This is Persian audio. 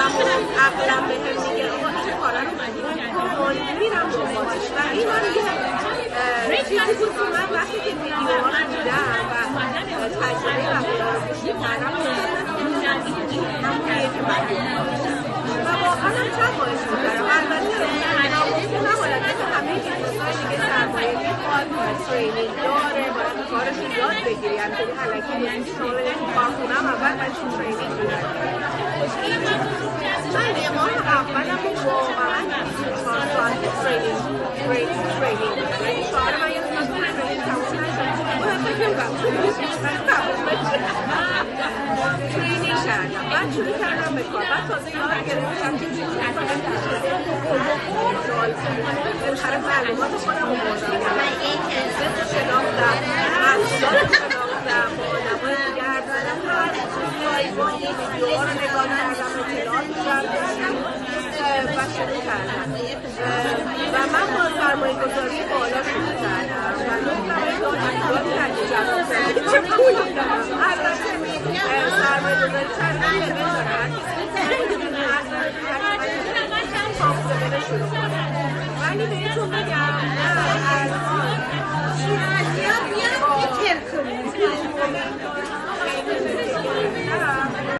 و عقلم بهم میگه آقا این کارا رو من میرم دنبالش و این هم یه چیزی بود که من وقتی که ویدیوها رو دیدم و تجربه بقیه رو گوش می‌کردم و واقعا هم چند باعث می‌کردم. البته ممکن نباید مثل همه بیزنس‌های دیگه سرمایه می‌خواد، ترینینگ داره، باید کارش رو یاد بگیری. همینطوری الکی نیست شما برید تو کارخونه هم اول باید ترینینگ بگیری. من یه ماه اولم رو واقعا 24 ساعت ترینینگ یعنی شعار من یه روز ترینینگ تموم نشد باید فکر ترینینگ کردم، بعد شروع کردم به کار، بعد تازه یاد گرفتم که چیزی کنم بالاخره معلومات خودم رو بردم بزنس شناختم، محصولات رو شناختم، با آدمای دیگه حرف زدم، هر سایبانی ویدیوها رو نگاه کردم، اطلاعات رو جمع کردم و شروع کردم و من با سرمایه‌گذاری بالا شروع کردم و نقطه‌های کردی جواب زدی چه پولی دارم. البته سرمایه‌گذاری کردن لول دارن ولی بهتون بگم